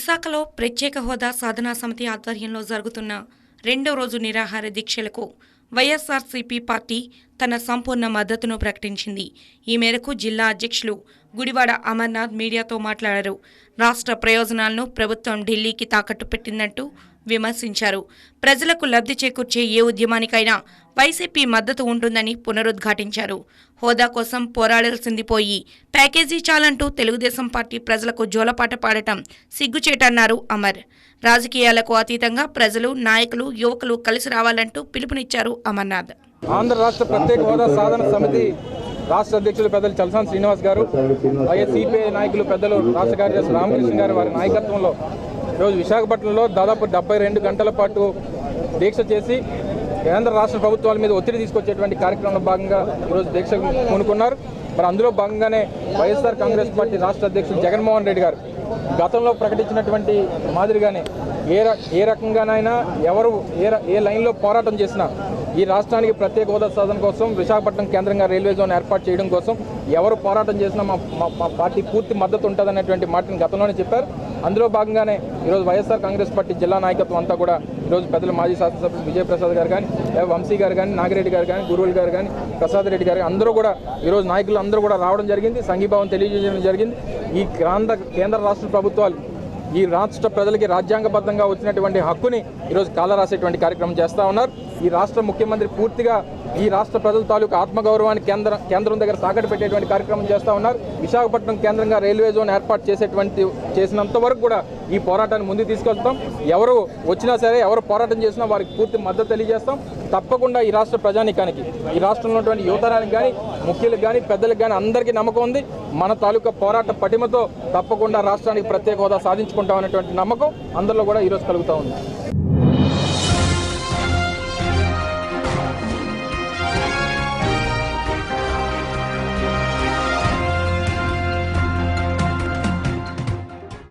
విశాఖలో ప్రత్యేక హోదా సాధనా సమితి ఆధ్వర్యంలో జరుగుతున్న రెండో రోజు నిరాహార దీక్షలకు వైఎస్ఆర్సీపీ పార్టీ తన సంపూర్ణ మద్దతును ప్రకటించింది. ఈ మేరకు జిల్లా అధ్యక్షులు గుడివాడ అమర్నాథ్ మీడియాతో మాట్లాడారు. రాష్ట్ర ప్రయోజనాలను ప్రభుత్వం ఢిల్లీకి తాకట్టు పెట్టిందంటూ విమర్శించారు. ప్రజలకు లబ్ధి చేకూర్చే ఏ ఉద్యమానికైనా వైసీపీ మద్దతు ఉంటుందని పునరుద్ఘాటించారు. హోదా కోసం పోరాడాల్సింది పోయి ప్యాకేజీ చాలంటూ తెలుగుదేశం పార్టీ ప్రజలకు జోలపాట పాడటం సిగ్గుచేటన్నారు అమర్. రాజకీయాలకు అతీతంగా ప్రజలు, నాయకులు, యువకులు కలిసి రావాలంటూ పిలుపునిచ్చారు అమర్నాథ్. ఆంధ్ర రాష్ట్ర ప్రత్యేక హోదా సాధన సమితి రాష్ట్ర అధ్యక్షులు పెద్దలు చలసాని శ్రీనివాస్ గారు, సిపిఐ నాయకులు పెద్దలు రాష్ట్ర కార్యదర్శి రామకృష్ణ గారు వారి నాయకత్వంలో ఈరోజు విశాఖపట్నంలో దాదాపు 72 గంటల పాటు దీక్ష చేసి కేంద్ర రాష్ట్ర ప్రభుత్వాల మీద ఒత్తిడి తీసుకొచ్చేటువంటి కార్యక్రమంలో భాగంగా ఈరోజు దీక్ష పూనుకున్నారు. మరి అందులో భాగంగానే వైఎస్ఆర్ కాంగ్రెస్ పార్టీ రాష్ట్ర అధ్యక్షులు జగన్మోహన్ రెడ్డి గారు గతంలో ప్రకటించినటువంటి మాదిరిగానే ఏ రకంగానైనా ఎవరు ఏ లైన్లో పోరాటం చేసినా ఈ రాష్ట్రానికి ప్రత్యేక హోదా సాధన కోసం విశాఖపట్నం కేంద్రంగా రైల్వే జోన్ ఏర్పాటు చేయడం కోసం ఎవరు పోరాటం చేసినా మా పార్టీ పూర్తి మద్దతు ఉంటుందనేటువంటి మాటను గతంలోనే చెప్పారు. అందులో భాగంగానే ఈరోజు వైఎస్ఆర్ కాంగ్రెస్ పార్టీ జిల్లా నాయకత్వం అంతా కూడా ఈరోజు పెద్దలు మాజీ శాసనసభ్యులు విజయప్రసాద్ గారు కానీ, వంశీ గారు కానీ, నాగిరెడ్డి గారు కానీ, గురువులు గారు కానీ, ప్రసాద్ రెడ్డి గారు అందరూ కూడా ఈరోజు నాయకులు అందరూ కూడా రావడం జరిగింది. సంఘీభావం తెలియజేయడం జరిగింది. ఈ కేంద్ర రాష్ట్ర ప్రభుత్వాలు ఈ రాష్ట్ర ప్రజలకి రాజ్యాంగబద్ధంగా వచ్చినటువంటి హక్కుని ఈరోజు కాలరాసేటువంటి కార్యక్రమం చేస్తూ ఉన్నారు. ఈ రాష్ట్ర ముఖ్యమంత్రి పూర్తిగా ఈ రాష్ట్ర ప్రజల తాలూకు ఆత్మగౌరవాన్ని కేంద్రం దగ్గర తాకట్టు పెట్టేటువంటి కార్యక్రమం చేస్తూ ఉన్నారు. విశాఖపట్నం కేంద్రంగా రైల్వే జోన్ ఏర్పాటు చేసినంత వరకు కూడా ఈ పోరాటాన్ని ముందుకు తీసుకెళ్తాం. ఎవరు వచ్చినా సరే, ఎవరు పోరాటం చేసినా వారికి పూర్తి మద్దతు తెలియజేస్తాం. తప్పకుండా ఈ రాష్ట్ర ప్రజానీకానికి, ఈ రాష్ట్రంలో ఉన్నటువంటి యువతరానికి కానీ, ముఖ్యులకు కానీ, పెద్దలకు కానీ అందరికీ నమ్మకం ఉంది. మన తాలూకా పోరాట పటిమతో తప్పకుండా రాష్ట్రానికి ప్రత్యేక హోదా సాధించుకుంటామనేటువంటి నమ్మకం అందరిలో కూడా ఈరోజు కలుగుతూ ఉంది.